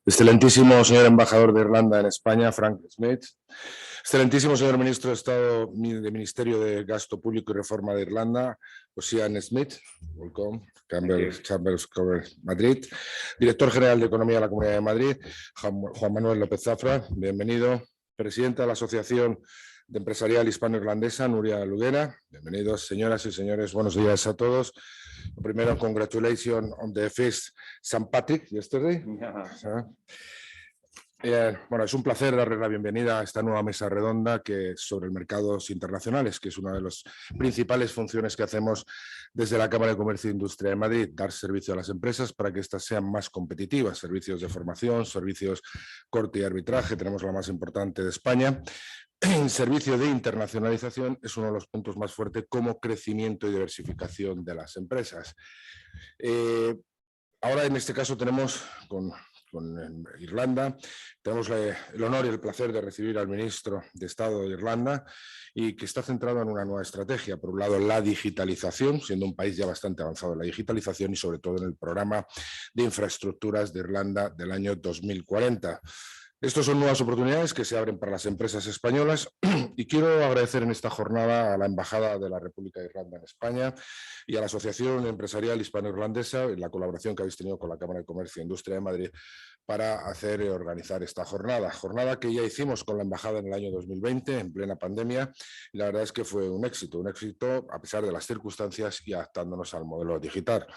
Excelentísimo señor embajador de Irlanda en España, Frank Smith. Excelentísimo señor Ministro de Estado del Ministerio de Gasto Público y Reforma de Irlanda, Ossian Smith, welcome, Chambers, Madrid. Director General de Economía de la Comunidad de Madrid, Juan Manuel López Zafra, bienvenido. Presidenta de la Asociación de Empresarial Hispano-Irlandesa, Nuria Luguera. Bienvenidos, señoras y señores, buenos días a todos. Lo primero, congratulations on the feast St. Patrick yesterday. Bueno, es un placer darles la bienvenida a esta nueva mesa redonda que es sobre mercados internacionales, que es una de las principales funciones que hacemos desde la Cámara de Comercio e Industria de Madrid, dar servicio a las empresas para que éstas sean más competitivas, servicios de formación, servicios corte y arbitraje, tenemos la más importante de España. El servicio de internacionalización es uno de los puntos más fuertes como crecimiento y diversificación de las empresas. Ahora en este caso tenemos con Irlanda, tenemos el honor y el placer de recibir al Ministro de Estado de Irlanda y que está centrado en una nueva estrategia. Por un lado, la digitalización, siendo un país ya bastante avanzado en la digitalización y sobre todo en el programa de infraestructuras de Irlanda del año 2040. Estos son nuevas oportunidades que se abren para las empresas españolas y quiero agradecer en esta jornada a la Embajada de la República de Irlanda en España y a la Asociación Empresarial Hispano-Irlandesa en la colaboración que habéis tenido con la Cámara de Comercio e Industria de Madrid para hacer y organizar esta jornada. Jornada que ya hicimos con la Embajada en el año 2020, en plena pandemia, y la verdad es que fue un éxito a pesar de las circunstancias y adaptándonos al modelo digital.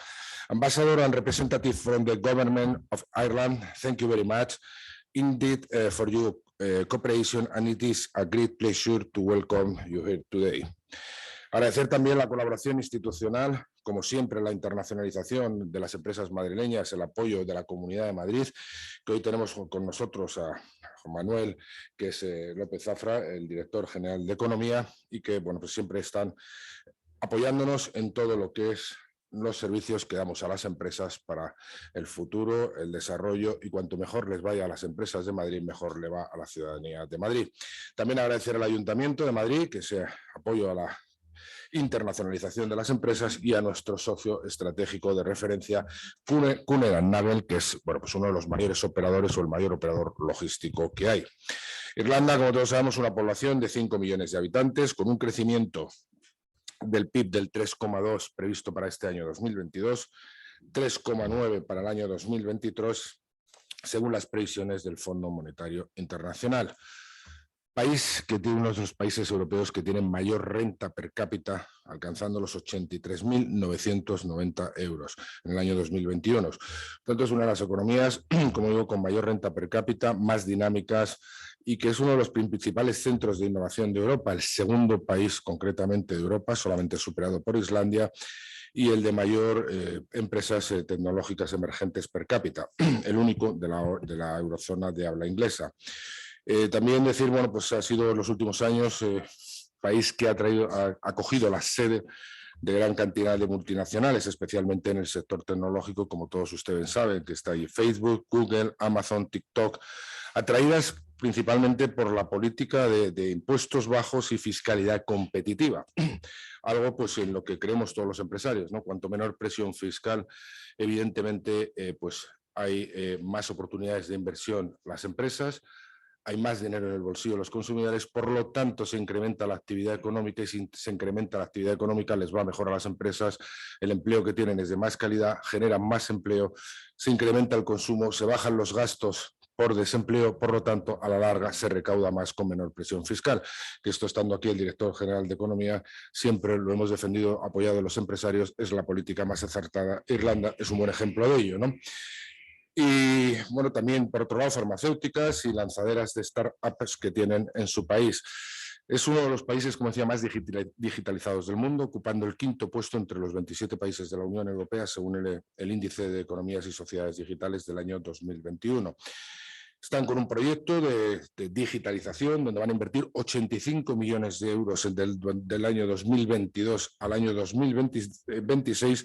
Ambassador and representative from the Government of Ireland, thank you very much. Indeed, for your cooperation, and it is a great pleasure to welcome you here today. Agradecer también la colaboración institucional, como siempre la internacionalización de las empresas madrileñas, el apoyo de la Comunidad de Madrid, que hoy tenemos con nosotros a Juan Manuel, que es López Zafra, el director general de Economía, y que bueno, pues siempre están apoyándonos en todo lo que es los servicios que damos a las empresas para el futuro, el desarrollo y cuanto mejor les vaya a las empresas de Madrid, mejor le va a la ciudadanía de Madrid. También agradecer al Ayuntamiento de Madrid que se apoyo a la internacionalización de las empresas y a nuestro socio estratégico de referencia, Cunningham Nagel, que es bueno, pues uno de los mayores operadores o el mayor operador logístico que hay. Irlanda, como todos sabemos, una población de 5 millones de habitantes con un crecimiento del PIB del 3,2 previsto para este año 2022, 3,9 para el año 2023, según las previsiones del Fondo Monetario Internacional. País que tiene uno de los países europeos que tienen mayor renta per cápita, alcanzando los 83.990 euros en el año 2021. Por tanto, es una de las economías, como digo, con mayor renta per cápita, más dinámicas y que es uno de los principales centros de innovación de Europa, el segundo país concretamente de Europa, solamente superado por Islandia, y el de mayor empresas tecnológicas emergentes per cápita, el único de la eurozona de habla inglesa. También decir, bueno, pues ha sido en los últimos años país que ha acogido la sede de gran cantidad de multinacionales, especialmente en el sector tecnológico, como todos ustedes saben, que está ahí Facebook, Google, Amazon, TikTok, atraídas principalmente por la política de impuestos bajos y fiscalidad competitiva. Algo pues en lo que creemos todos los empresarios, ¿no? Cuanto menor presión fiscal, evidentemente pues hay más oportunidades de inversión las empresas, hay más dinero en el bolsillo de los consumidores, por lo tanto se incrementa la actividad económica y si se incrementa la actividad económica les va mejor a las empresas, el empleo que tienen es de más calidad, generan más empleo, se incrementa el consumo, se bajan los gastos por desempleo, por lo tanto a la larga se recauda más con menor presión fiscal, que esto estando aquí el director general de Economía, siempre lo hemos defendido, apoyado a los empresarios, es la política más acertada. Irlanda es un buen ejemplo de ello, ¿no? Y bueno, también por otro lado farmacéuticas y lanzaderas de startups que tienen en su país. Es uno de los países, como decía, más digitalizados del mundo, ocupando el 5º puesto entre los 27 países de la Unión Europea, según el índice de economías y sociedades digitales del año 2021. Están con un proyecto de digitalización donde van a invertir 85 millones de euros del año 2022 al año 2026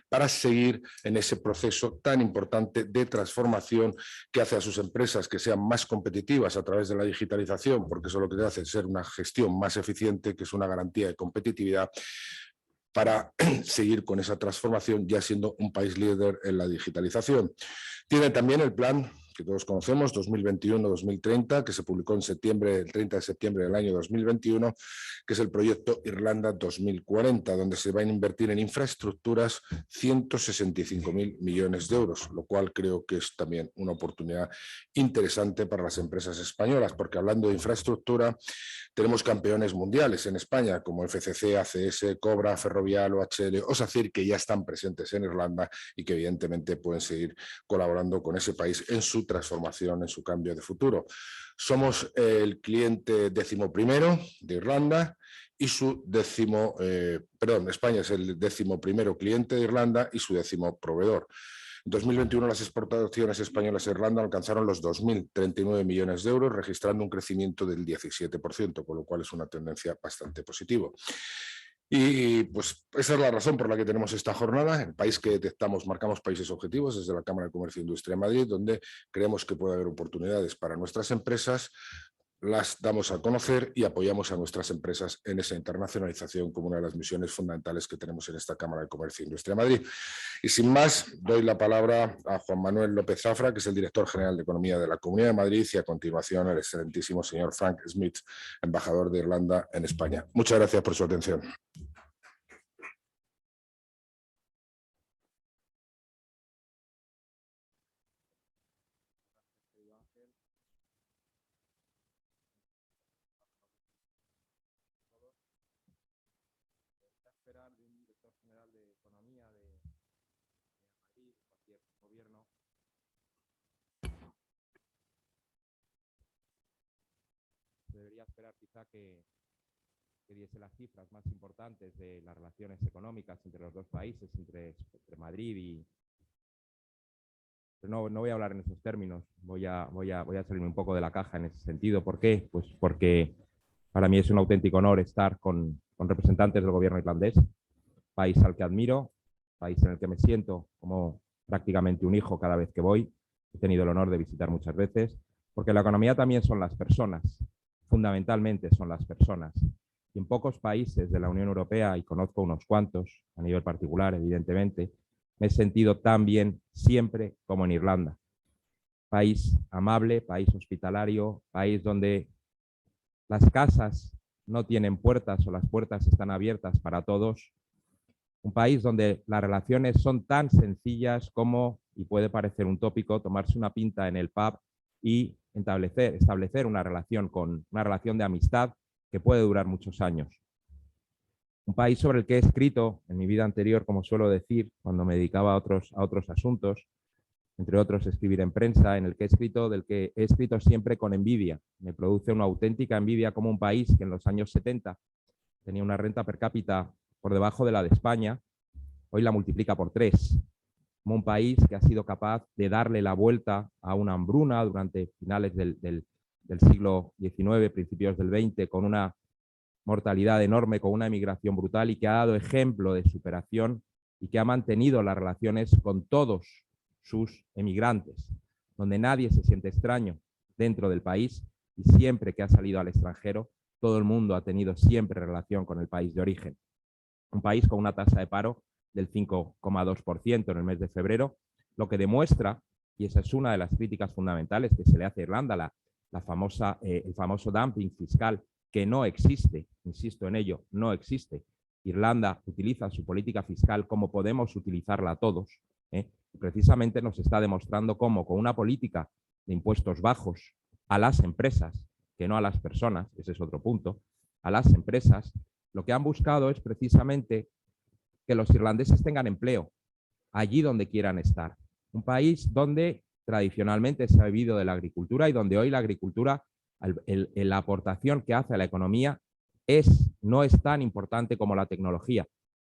para seguir en ese proceso tan importante de transformación que hace a sus empresas que sean más competitivas a través de la digitalización, porque eso lo que hace es ser una gestión más eficiente, que es una garantía de competitividad, para seguir con esa transformación, ya siendo un país líder en la digitalización. Tiene también el plan que todos conocemos, 2021-2030, que se publicó en septiembre, el 30 de septiembre del año 2021, que es el proyecto Irlanda 2040, donde se van a invertir en infraestructuras 165.000 millones de euros, lo cual creo que es también una oportunidad interesante para las empresas españolas, porque hablando de infraestructura, tenemos campeones mundiales en España, como FCC, ACS, Cobra, Ferrovial, OHL o SACIR, que ya están presentes en Irlanda y que evidentemente pueden seguir colaborando con ese país en su transformación, en su cambio de futuro. Somos el cliente 11º de Irlanda y su España es el 11º cliente de Irlanda y su 10º proveedor. En 2021 las exportaciones españolas a Irlanda alcanzaron los 2.039 millones de euros, registrando un crecimiento del 17%, con lo cual es una tendencia bastante positiva. Y pues esa es la razón por la que tenemos esta jornada. El país que detectamos, marcamos países objetivos desde la Cámara de Comercio e Industria de Madrid, donde creemos que puede haber oportunidades para nuestras empresas, las damos a conocer y apoyamos a nuestras empresas en esa internacionalización como una de las misiones fundamentales que tenemos en esta Cámara de Comercio e Industria de Madrid. Y sin más, doy la palabra a Juan Manuel López Zafra, que es el director general de Economía de la Comunidad de Madrid, y a continuación el excelentísimo señor Frank Smith, embajador de Irlanda en España. Muchas gracias por su atención. De un director general de Economía de Madrid, cualquier gobierno. Debería esperar quizá que diese las cifras más importantes de las relaciones económicas entre los dos países, entre Madrid y... Pero no voy a hablar en esos términos, voy a salirme un poco de la caja en ese sentido. ¿Por qué? Pues porque para mí es un auténtico honor estar con representantes del gobierno irlandés, país al que admiro, país en el que me siento como prácticamente un hijo cada vez que voy. He tenido el honor de visitar muchas veces, porque la economía también son las personas, fundamentalmente son las personas. Y en pocos países de la Unión Europea, y conozco unos cuantos, a nivel particular, evidentemente, me he sentido tan bien siempre como en Irlanda. País amable, país hospitalario, país donde las casas no tienen puertas o las puertas están abiertas para todos. Un país donde las relaciones son tan sencillas como, y puede parecer un tópico, tomarse una pinta en el pub y establecer una relación de amistad que puede durar muchos años. Un país sobre el que he escrito en mi vida anterior, como suelo decir, cuando me dedicaba a otros asuntos, entre otros escribir en prensa, del que he escrito siempre con envidia. Me produce una auténtica envidia como un país que en los años 70 tenía una renta per cápita por debajo de la de España, hoy la multiplica por 3. Como un país que ha sido capaz de darle la vuelta a una hambruna durante finales del siglo XIX, principios del XX, con una mortalidad enorme, con una emigración brutal, y que ha dado ejemplo de superación y que ha mantenido las relaciones con todos sus emigrantes, donde nadie se siente extraño dentro del país, y siempre que ha salido al extranjero, todo el mundo ha tenido siempre relación con el país de origen. Un país con una tasa de paro del 5,2% en el mes de febrero, lo que demuestra, y esa es una de las críticas fundamentales que se le hace a Irlanda, el famoso dumping fiscal, que no existe, insisto en ello, no existe. Irlanda utiliza su política fiscal como podemos utilizarla todos, precisamente nos está demostrando cómo con una política de impuestos bajos a las empresas, que no a las personas, ese es otro punto, a las empresas, lo que han buscado es precisamente que los irlandeses tengan empleo allí donde quieran estar. Un país donde tradicionalmente se ha vivido de la agricultura y donde hoy la agricultura, la aportación que hace a la economía no es tan importante como la tecnología.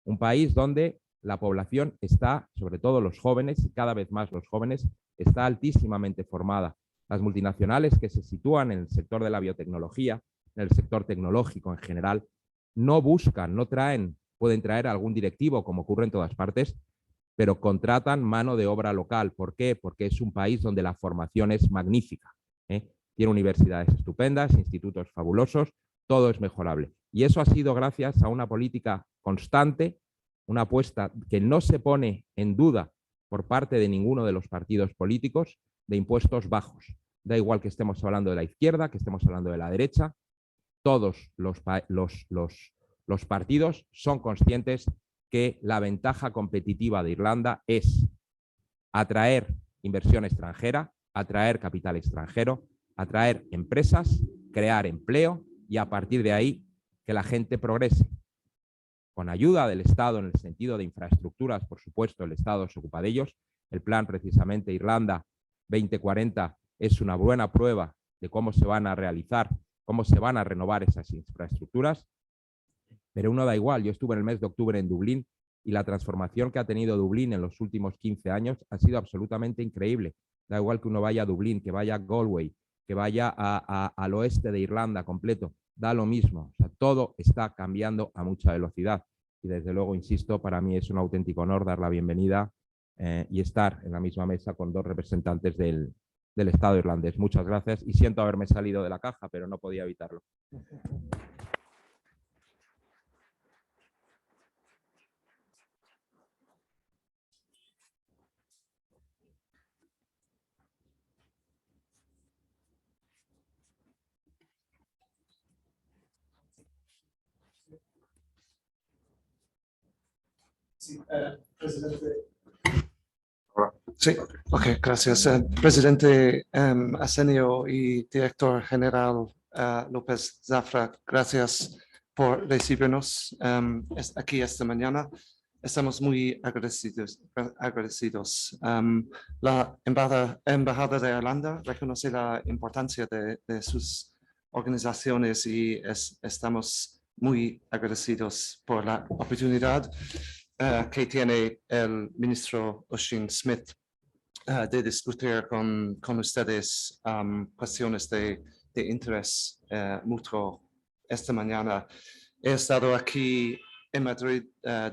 Un país donde la población está, sobre todo los jóvenes, y cada vez más los jóvenes, está altísimamente formada. Las multinacionales que se sitúan en el sector de la biotecnología, en el sector tecnológico en general, no buscan, pueden traer algún directivo, como ocurre en todas partes, pero contratan mano de obra local. ¿Por qué? Porque es un país donde la formación es magnífica. Tiene universidades estupendas, institutos fabulosos, todo es mejorable. Y eso ha sido gracias a una política constante una apuesta que no se pone en duda por parte de ninguno de los partidos políticos de impuestos bajos. Da igual que estemos hablando de la izquierda, que estemos hablando de la derecha, todos los partidos son conscientes que la ventaja competitiva de Irlanda es atraer inversión extranjera, atraer capital extranjero, atraer empresas, crear empleo y a partir de ahí que la gente progrese. Con ayuda del Estado en el sentido de infraestructuras, por supuesto, el Estado se ocupa de ellos. El plan precisamente Irlanda 2040 es una buena prueba de cómo se van a realizar, cómo se van a renovar esas infraestructuras. Pero uno da igual, yo estuve en el mes de octubre en Dublín y la transformación que ha tenido Dublín en los últimos 15 años ha sido absolutamente increíble. Da igual que uno vaya a Dublín, que vaya a Galway, que vaya al oeste de Irlanda completo, da lo mismo. O sea, todo está cambiando a mucha velocidad. Y desde luego, insisto, para mí es un auténtico honor dar la bienvenida y estar en la misma mesa con dos representantes del Estado irlandés. Muchas gracias y siento haberme salido de la caja, pero no podía evitarlo. Sí, presidente. Sí, ok, gracias. Presidente Asenio y director general López Zafra, gracias por recibirnos aquí esta mañana. Estamos muy agradecidos. La Embajada de Irlanda reconoce la importancia de sus organizaciones y estamos muy agradecidos por la oportunidad que tiene el ministro Oisin Smith de discutir con ustedes cuestiones de interés mutuo esta mañana. He estado aquí en Madrid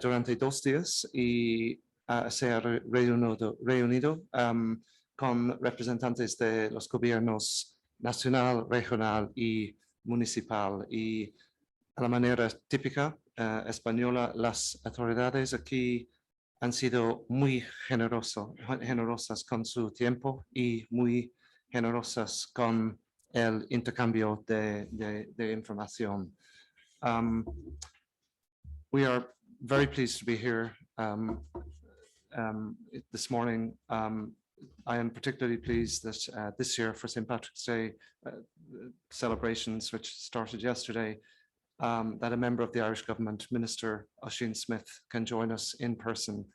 durante 2 días y se ha reunido con representantes de los gobiernos nacional, regional y municipal. Y a la manera típica española, las autoridades aquí han sido muy generosas con su tiempo y muy generosas con el intercambio de información. We are very pleased to be here this morning. I am particularly pleased that this year for St. Patrick's Day celebrations, which started yesterday, that a member of the Irish government, Minister Oisin Smith, can join us in person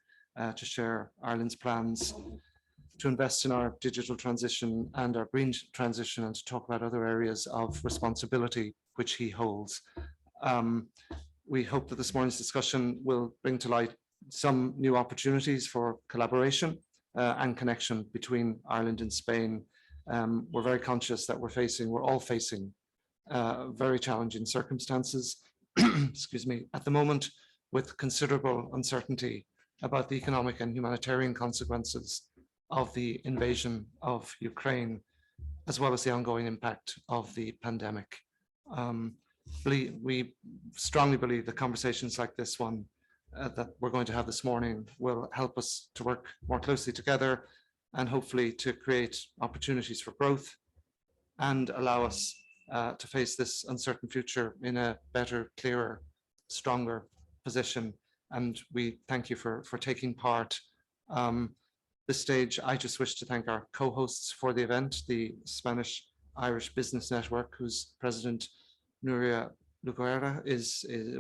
to share Ireland's plans to invest in our digital transition and our green transition and to talk about other areas of responsibility which he holds. We hope that this morning's discussion will bring to light some new opportunities for collaboration and connection between Ireland and Spain. We're very conscious that we're all facing very challenging circumstances, excuse me, at the moment with considerable uncertainty about the economic and humanitarian consequences of the invasion of Ukraine, as well as the ongoing impact of the pandemic. We strongly believe that conversations like this one that we're going to have this morning will help us to work more closely together and hopefully to create opportunities for growth and allow us to face this uncertain future in a better, clearer, stronger position. And we thank you for taking part. This stage, I just wish to thank our co-hosts for the event, the Spanish-Irish Business Network, whose president, Nuria Luguera,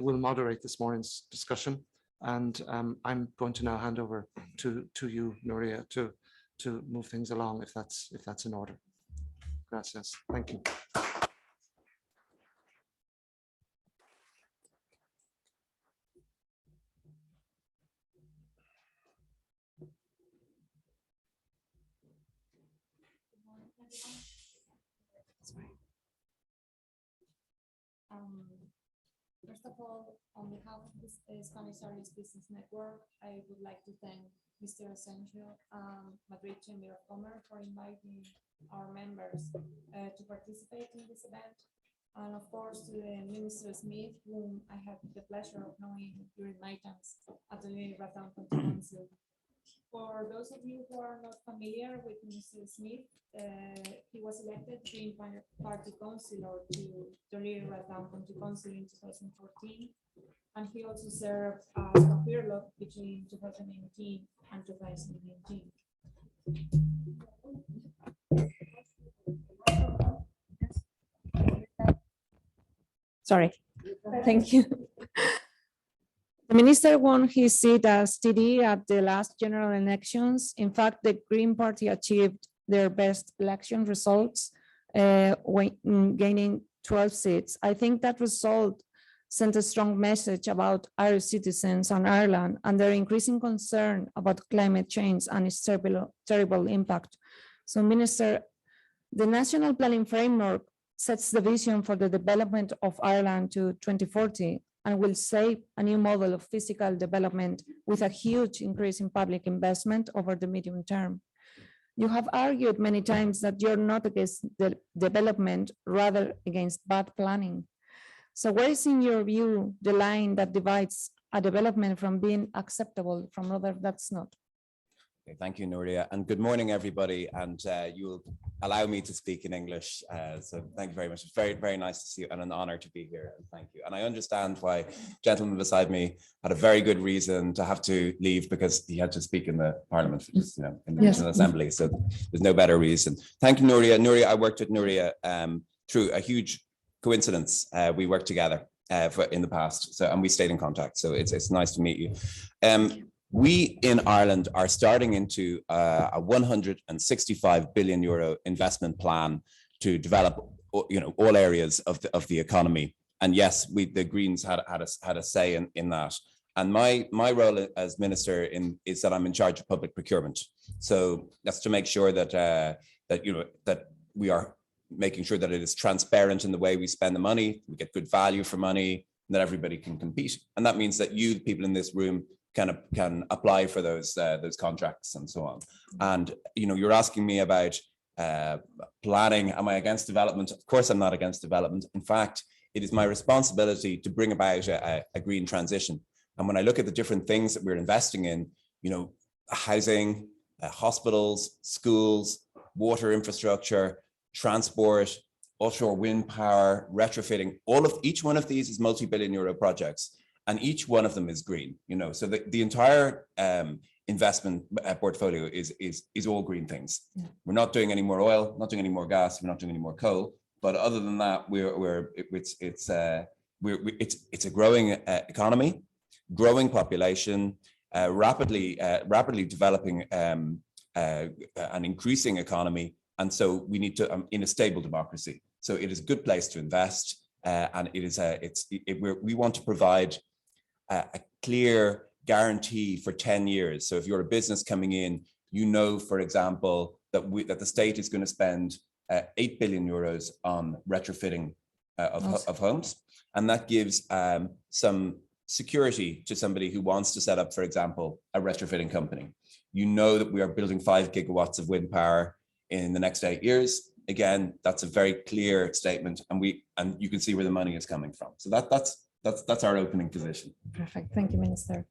will moderate this morning's discussion. And I'm going to now hand over to you, Nuria, to move things along if that's in order. Gracias. Thank you. First of all, on behalf of the Spanish-Irish Business Network, I would like to thank Mr. Asenio and Madrid Chamber of Commerce for inviting our members to participate in this event. And of course, to the Minister Smith, whom I had the pleasure of knowing during my times at the Rattan County Council. For those of you who are not familiar with Minister Smith, he was elected Green Party Councillor to the Rattan County Council in 2014, and he also served as a peer between 2019 and 2019. Sorry, thank you. The minister won his seat as TD at the last general elections. In fact, the Green Party achieved their best election results, gaining 12 seats. I think that result sent a strong message about Irish citizens and Ireland and their increasing concern about climate change and its terrible impact. So, Minister, the National Planning Framework sets the vision for the development of Ireland to 2040 and will shape a new model of physical development with a huge increase in public investment over the medium term. You have argued many times that you're not against the development, rather against bad planning. So where is, in your view, the line that divides a development from being acceptable from other that's not? Okay, thank you, Nuria, and good morning, everybody. And you'll allow me to speak in English. So thank you very much. It's very, very nice to see you and an honor to be here. Thank you. And I understand why the gentleman beside me had a very good reason to have to leave because he had to speak in the Parliament, which is, in the National Assembly. So there's no better reason. Thank you, Nuria. Nuria, I worked with Nuria through a huge coincidence. We worked together in the past, and we stayed in contact. So it's nice to meet you. We in Ireland are starting into a 165 billion euro investment plan to develop, all areas of the economy. And yes, the Greens had a say in that. And my role as minister is that I'm in charge of public procurement. So that's to make sure that that we are making sure that it is transparent in the way we spend the money, we get good value for money, and that everybody can compete. And that means that you, the people in this room, can apply for those contracts and so on. And you're asking me about planning. Am I against development? Of course, I'm not against development. In fact, it is my responsibility to bring about a green transition. And when I look at the different things that we're investing in, housing, hospitals, schools, water infrastructure, transport, offshore wind power, retrofitting, each one of these is multi-billion euro projects. And each one of them is green, so the entire investment portfolio is all green things. Yeah. We're not doing any more oil, not doing any more gas, we're not doing any more coal. But other than that, it's a growing economy, growing population, rapidly developing an increasing economy, and so we need to in a stable democracy. So it is a good place to invest, and it is we want to provide a clear guarantee for 10 years. So if you're a business coming in, for example, that the state is going to spend 8 billion euros on retrofitting of homes. And that gives some security to somebody who wants to set up, for example, a retrofitting company. That we are building 5 gigawatts of wind power in the next 8 years. Again, that's a very clear statement, and you can see where the money is coming from. So that's our opening position. Perfect. Thank you, Minister.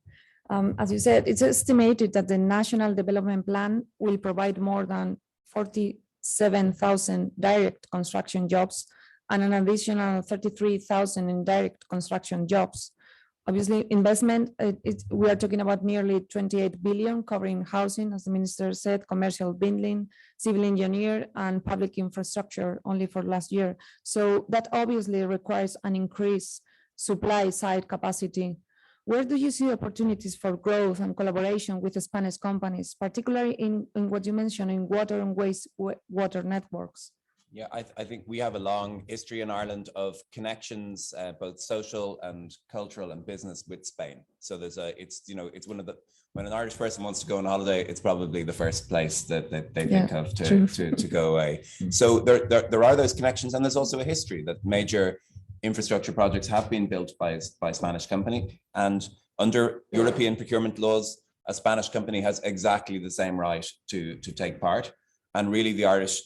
As you said, it's estimated that the National Development Plan will provide more than 47,000 direct construction jobs and an additional 33,000 indirect construction jobs. Obviously, investment, we are talking about nearly 28 billion, covering housing, as the minister said, commercial building, civil engineer, and public infrastructure only for last year. So that obviously requires an increased supply side capacity. Where do you see opportunities for growth and collaboration with the Spanish companies, particularly in what you mentioned in water and wastewater networks? Yeah, I think we have a long history in Ireland of connections, both social and cultural and business with Spain. So it's one of the, when an Irish person wants to go on holiday, it's probably the first place that they think of to go away. So there are those connections, and there's also a history that major infrastructure projects have been built by a Spanish company, and under European procurement laws, a Spanish company has exactly the same right to take part. And really, the Irish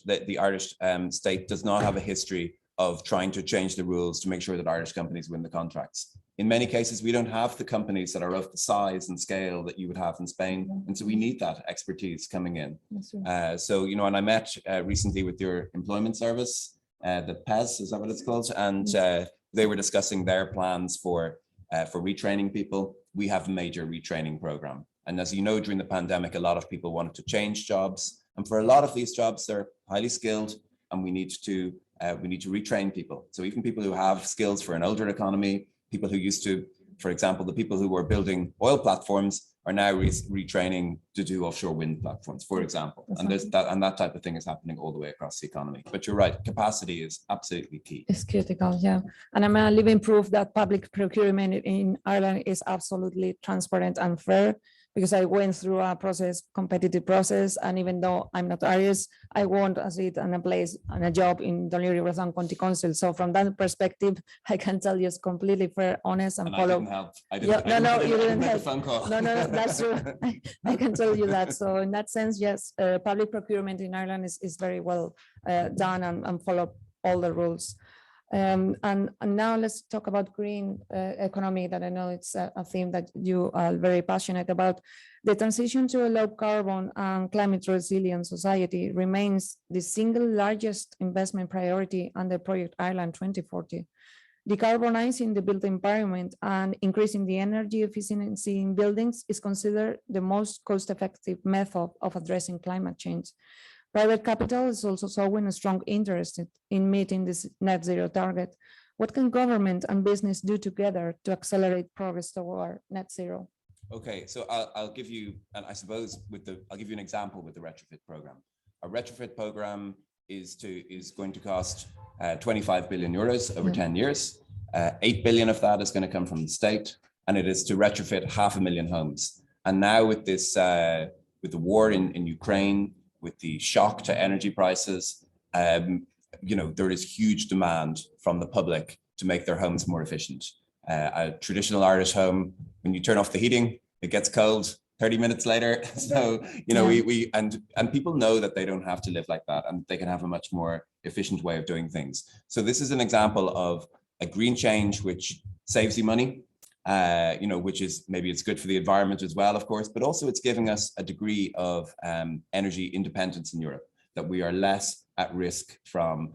state does not have a history of trying to change the rules to make sure that Irish companies win the contracts. In many cases, we don't have the companies that are of the size and scale that you would have in Spain. And so we need that expertise coming in. So, you know, and I met recently with your employment service, the PES, is that what it's called? And they were discussing their plans for retraining people. We have a major retraining program. And as you know, during the pandemic, a lot of people wanted to change jobs. And for a lot of these jobs, they're highly skilled, and we need to retrain people. So even people who have skills for an older economy, people who used to, for example, the people who were building oil platforms are now retraining to do offshore wind platforms, for example. And that type of thing is happening all the way across the economy. But you're right, capacity is absolutely key. It's critical, yeah. And I'm a living proof that public procurement in Ireland is absolutely transparent and fair, because I went through a competitive process, and even though I'm not Irish, I won a seat and a place and a job in the Luguera County Council. So from that perspective, I can tell you it's completely fair, honest, and follow. I didn't help. You didn't help. The phone call. No, that's true. I can tell you that. So in that sense, yes, public procurement in Ireland is very well done and follow all the rules. And now let's talk about green economy, that I know it's a theme that you are very passionate about. The transition to a low carbon and climate resilient society remains the single largest investment priority under Project Ireland 2040. Decarbonizing the built environment and increasing the energy efficiency in buildings is considered the most cost-effective method of addressing climate change. Private capital is also showing a strong interest in meeting this net zero target. What can government and business do together to accelerate progress toward net zero? Okay, so I'll give you, and I suppose I'll give you an example with the retrofit program. A retrofit program is going to cost 25 billion euros over 10 years. 8 billion of that is going to come from the state, and it is to retrofit 500,000 homes. And now with this, with the war in Ukraine, with the shock to energy prices, you know, there is huge demand from the public to make their homes more efficient. A traditional Irish home, when you turn off the heating, it gets cold 30 minutes later. So, you know, and people know that they don't have to live like that, and they can have a much more efficient way of doing things. So this is an example of a green change which saves you money, you know, which is maybe it's good for the environment as well, of course, but also it's giving us a degree of energy independence in Europe, that we are less at risk from,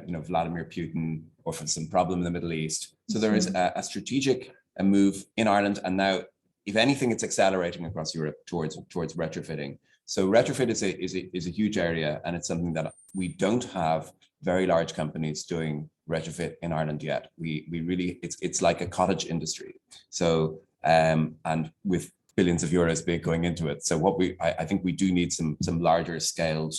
you know, Vladimir Putin or from some problem in the Middle East. So there is a strategic move in Ireland, and now, if anything, it's accelerating across Europe towards retrofitting. So retrofit is a huge area, and it's something that we don't have very large companies doing retrofit in Ireland yet. We really, it's like a cottage industry. So, and with billions of euros going into it. So what I think we do need some larger scaled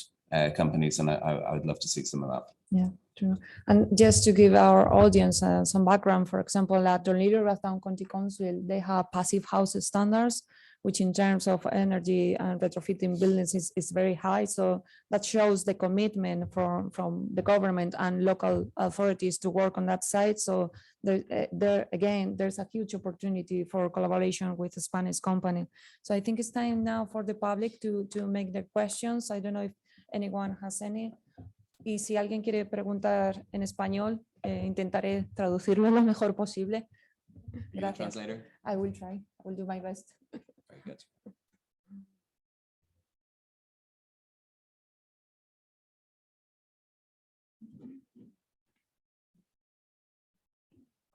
companies, and I would love to see some of that. Yeah, true. And just to give our audience some background, for example, at the Luguera County Council, they have passive house standards, which in terms of energy and retrofitting buildings is very high. So that shows the commitment from the government and local authorities to work on that side. So there again, there's a huge opportunity for collaboration with a Spanish company. So I think it's time now for the public to make their questions. I don't know if anyone has any. Y si alguien quiere preguntar en español, intentaré traducirlo lo mejor posible. Gracias. I will try. I will do my best. Very good.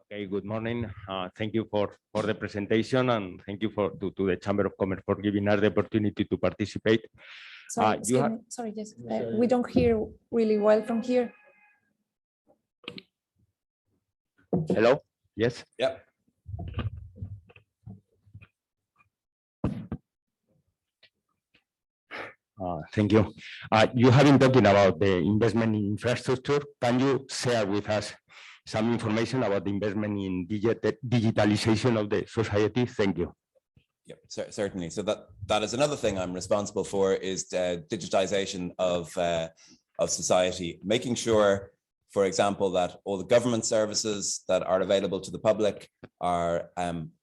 Okay, good morning. Thank you for the presentation, and thank you to the Chamber of Commerce for giving us the opportunity to participate. Sorry, sorry, yes, we don't hear really well from here. Hello? Yes? Yeah. Thank you. You have been talking about the investment in infrastructure. Can you share with us some information about the investment in digitalization of the society? Thank you. Yeah, certainly. So that is another thing I'm responsible for, is the digitization of society, making sure, for example, that all the government services that are available to the public are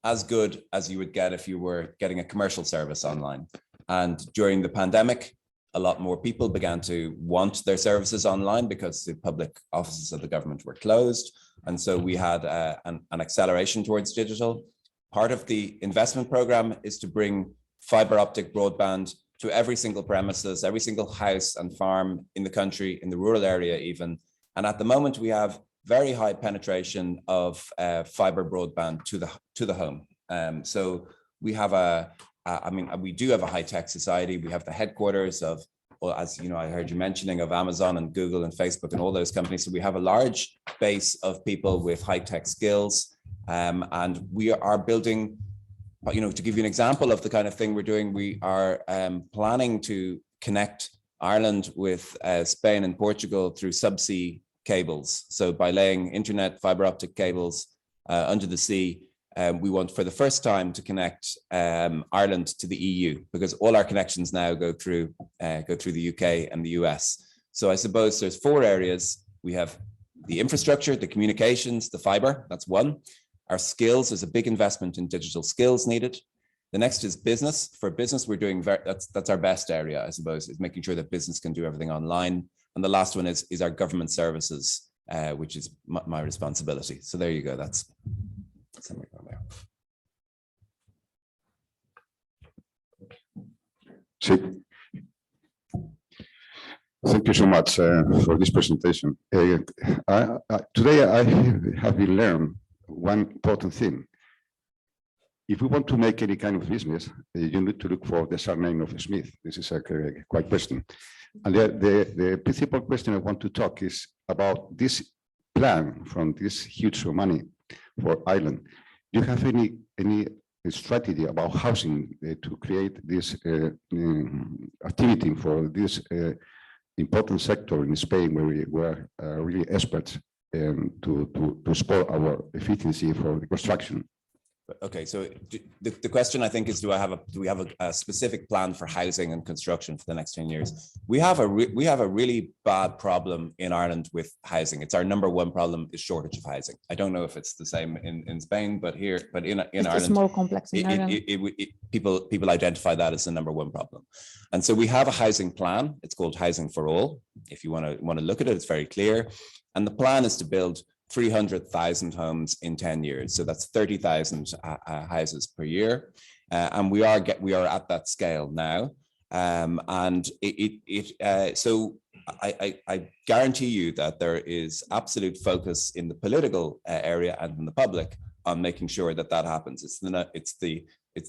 as good as you would get if you were getting a commercial service online. And during the pandemic, a lot more people began to want their services online because the public offices of the government were closed. And so we had an acceleration towards digital. Part of the investment program is to bring fiber optic broadband to every single premises, every single house and farm in the country, in the rural area even. And at the moment, we have very high penetration of fiber broadband to the home. So we have we do have a high-tech society. We have the headquarters of, well, as you know, I heard you mentioning of Amazon and Google and Facebook and all those companies. So we have a large base of people with high-tech skills, and we are building, you know, to give you an example of the kind of thing we're doing, we are planning to connect Ireland with Spain and Portugal through subsea cables. So by laying internet fiber optic cables under the sea, we want for the first time to connect Ireland to the EU, because all our connections now go through the UK and the US. So I suppose there's 4 areas. We have the infrastructure, the communications, the fiber, that's one. Our skills, there's a big investment in digital skills needed. The next is business. For business, we're doing that's our best area, I suppose, is making sure that business can do everything online. And the last one is our government services, which is my responsibility. So there you go. That's somewhere down there. Thank you so much for this presentation. Today I have learned one important thing. If we want to make any kind of business, you need to look for the surname of Smith. This is a quite question. And the principal question I want to talk is about this plan from this huge money for Ireland. Do you have any strategy about housing to create this activity for this important sector in Spain, where we were really experts to support our efficiency for the construction? Okay, so the question I think is, do we have a specific plan for housing and construction for the next 10 years? We have a really bad problem in Ireland with housing. It's our #1 problem is shortage of housing. I don't know if it's the same in Spain, but in Ireland, it's more complex in Ireland. People identify that as the #1 problem. And so we have a housing plan. It's called Housing for All. If you want to look at it, it's very clear. And the plan is to build 300,000 homes in 10 years. So that's 30,000 houses per year. And we are at that scale now. So I guarantee you that there is absolute focus in the political area and in the public on making sure that that happens. It's the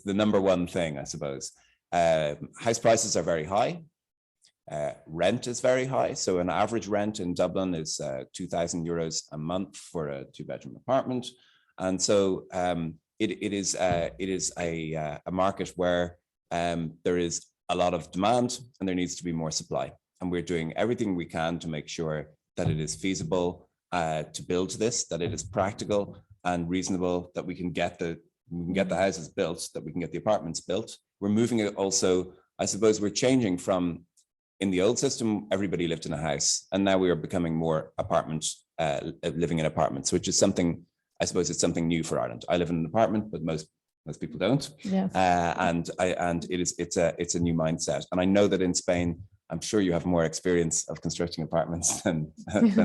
#1 thing, I suppose. House prices are very high. Rent is very high. So an average rent in Dublin is €2,000 a month for a 2-bedroom apartment. And so it is a market where there is a lot of demand and there needs to be more supply. And we're doing everything we can to make sure that it is feasible to build this, that it is practical and reasonable, that we can get the houses built, that we can get the apartments built. We're moving it also, I suppose we're changing from, in the old system, everybody lived in a house, and now we are becoming more living in apartments, which is something, I suppose it's something new for Ireland. I live in an apartment, but most people don't. Yes. And it's a new mindset. And I know that in Spain, I'm sure you have more experience of constructing apartments than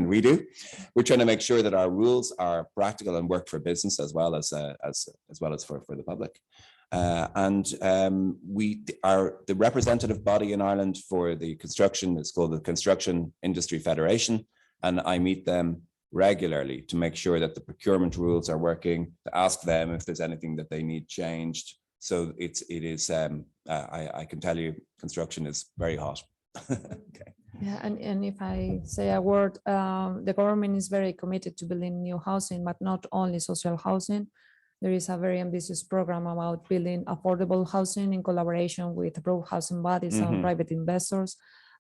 we do. We're trying to make sure that our rules are practical and work for business as well as for the public. We are the representative body in Ireland for the construction. It's called the Construction Industry Federation, and I meet them regularly to make sure that the procurement rules are working, to ask them if there's anything that they need changed. So it is. I can tell you, construction is very hot. Okay. Yeah, and if I say a word, the government is very committed to building new housing, but not only social housing. There is a very ambitious program about building affordable housing in collaboration with broad housing bodies and private investors.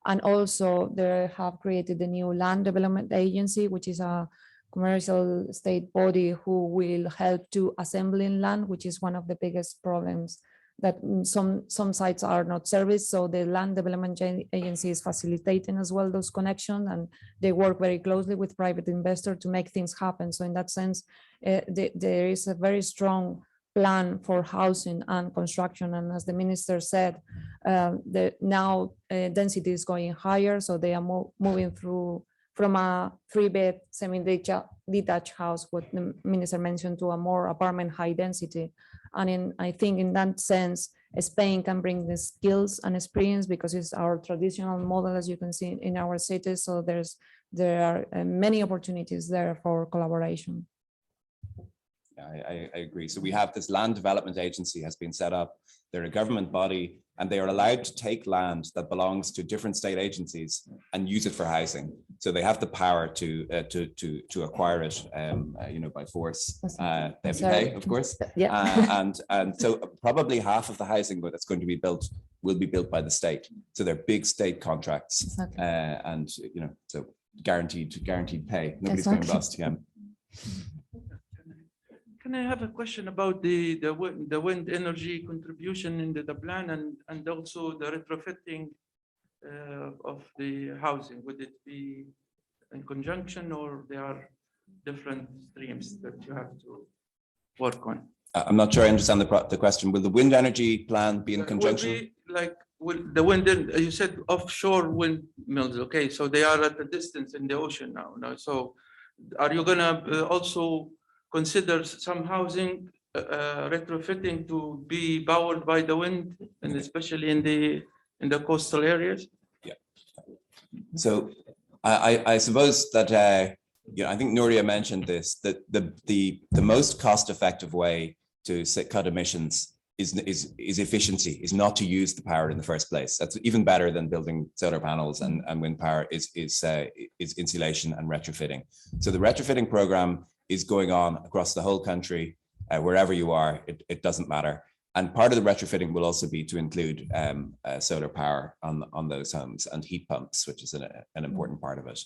And also they have created the new Land Development Agency, which is a commercial state body who will help to assembling land, which is one of the biggest problems, that some sites are not serviced. So the Land Development Agency is facilitating as well those connections, and they work very closely with private investors to make things happen. So in that sense, there is a very strong plan for housing and construction. And as the minister said, now density is going higher, so they are moving through from a 3-bed semi-detached house, what the minister mentioned, to a more apartment high density. And I think in that sense, Spain can bring the skills and experience because it's our traditional model, as you can see in our cities. So there are many opportunities there for collaboration. I agree. So we have this land development agency has been set up. They're a government body and they are allowed to take land that belongs to different state agencies and use it for housing. So they have the power to acquire it, by force. They have to pay, of course. Yeah. And so probably half of the housing that's going to be built will be built by the state. So they're big state contracts, and so guaranteed pay. Nobody's going bust. Yeah. Can I have a question about the wind energy contribution in the plan and also the retrofitting of the housing? Would it be in conjunction or there are different streams that you have to work on? I'm not sure I understand the question. Will the wind energy plan be in conjunction? Will the wind, you said offshore windmills, okay, so they are at a distance in the ocean now. So are you gonna also consider some housing retrofitting to be powered by the wind, and especially in the coastal areas? Yeah. So I suppose that I think Nuria mentioned this, that the most cost-effective way to cut emissions is efficiency, is not to use the power in the first place. That's even better than building solar panels and wind power is insulation and retrofitting. So the retrofitting program is going on across the whole country, wherever you are, it doesn't matter. And part of the retrofitting will also be to include solar power on those homes and heat pumps, which is an important part of it.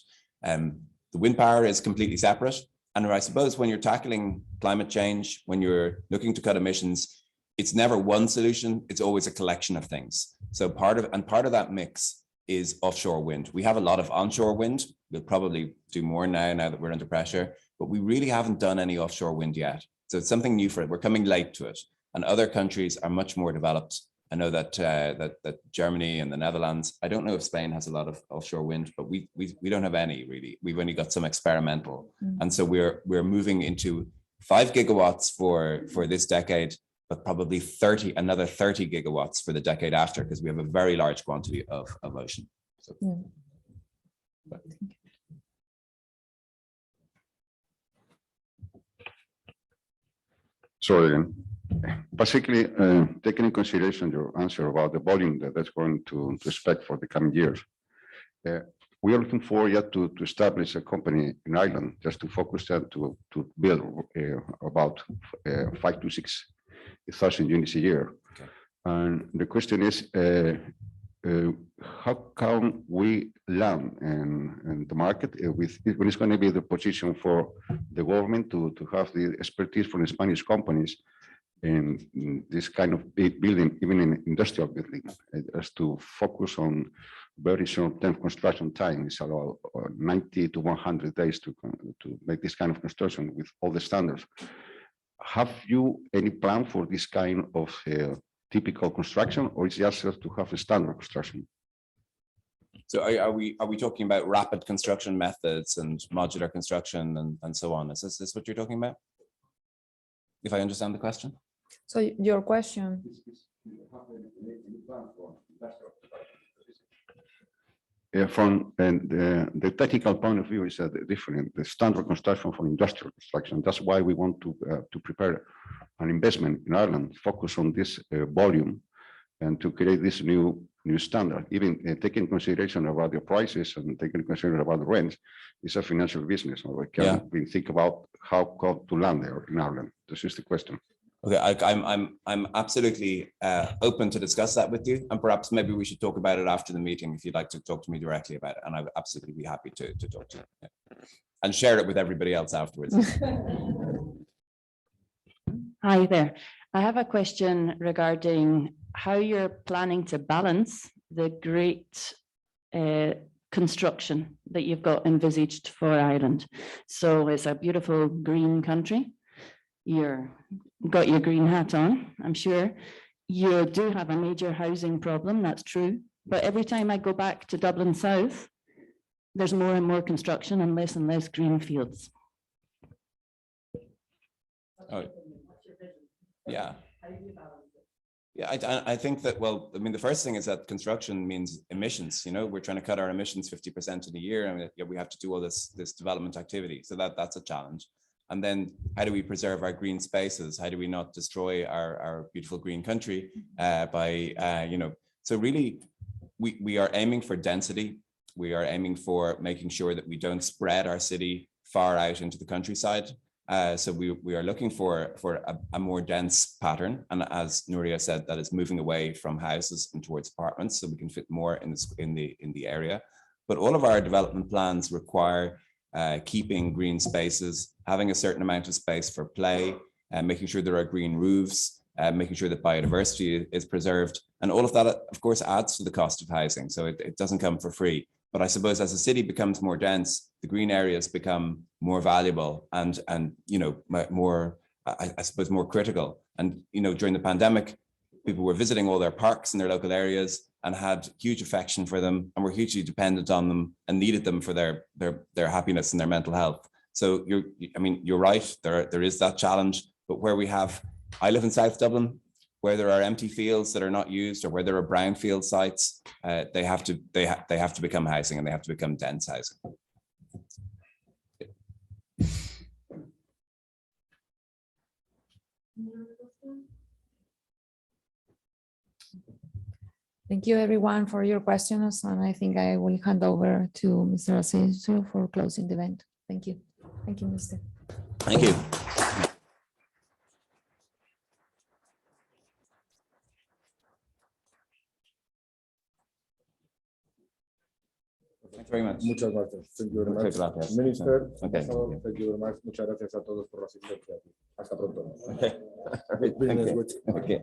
The wind power is completely separate. And I suppose when you're tackling climate change, when you're looking to cut emissions, it's never one solution, it's always a collection of things. So part of that mix is offshore wind. We have a lot of onshore wind. We'll probably do more now that we're under pressure, but we really haven't done any offshore wind yet. So it's something new for it. We're coming late to it. And other countries are much more developed. I know that that Germany and the Netherlands, I don't know if Spain has a lot of offshore wind, but we don't have any really. We've only got some experimental. And so we're moving into 5 gigawatts for this decade, but probably another 30 gigawatts for the decade after, because we have a very large quantity of ocean. So, Sorry again. Basically, taking in consideration your answer about the volume that's going to expect for the coming years, we are looking forward yet to establish a company in Ireland just to focus that to build about 5,000 to 6,000 units a year. Okay. And the question is, how can we land in the market when it's going to be the position for the government to have the expertise from the Spanish companies in this kind of building, even in industrial building, as to focus on very short-term construction time. It's about 90 to 100 days to make this kind of construction with all the standards. Have you any plan for this kind of typical construction, or is it just to have a standard construction? So are we talking about rapid construction methods and modular construction and so on? Is this what you're talking about? If I understand the question? So your question. From the technical point of view is different. The standard construction for industrial construction. That's why we want to prepare an investment in Ireland, focus on this volume, and to create this new standard. Even taking consideration about the prices and taking consideration about the rents, it's a financial business. So we can think about how to land there in Ireland. This is the question. Okay, I'm absolutely open to discuss that with you, and perhaps maybe we should talk about it after the meeting if you'd like to talk to me directly about it, and I would absolutely be happy to talk to you and share it with everybody else afterwards. Hi there. I have a question regarding how you're planning to balance the great construction that you've got envisaged for Ireland. So it's a beautiful green country. you're got your green hat on, I'm sure. You do have a major housing problem, that's true. But every time I go back to Dublin South, there's more and more construction and less green fields. Oh, yeah. Yeah, I think that, well, I mean, the first thing is that construction means emissions, you know, we're trying to cut our emissions 50% in a year. I mean, we have to do all this development activity. So that's a challenge. And then how do we preserve our green spaces? How do we not destroy our beautiful green country you know, so really we are aiming for density. We are aiming for making sure that we don't spread our city far out into the countryside. So we are looking for a more dense pattern. And as Nuria said, that is moving away from houses and towards apartments so we can fit more in the area. But all of our development plans require keeping green spaces, having a certain amount of space for play, making sure there are green roofs, making sure that biodiversity is preserved. And all of that, of course, adds to the cost of housing. So it doesn't come for free. But I suppose as the city becomes more dense, the green areas become more valuable and you know, more, I suppose, more critical. And, you know, during the pandemic, people were visiting all their parks in their local areas and had huge affection for them and were hugely dependent on them and needed them for their happiness and their mental health. So you're right, there is that challenge, but where I live in South Dublin, where there are empty fields that are not used or where there are brownfield sites, they have to become housing and they have to become dense housing. Thank you everyone for your questions. And I think I will hand over to Mr. Asensio for closing the event. Thank you. Thank you, Mr. Thank you. Thanks very much. Muchas gracias. Thank you very much. Muchas gracias. Minister, Okay. so, thank you very much. Muchas gracias a todos por la asistencia. Hasta pronto. Okay. Business Okay. with- Okay.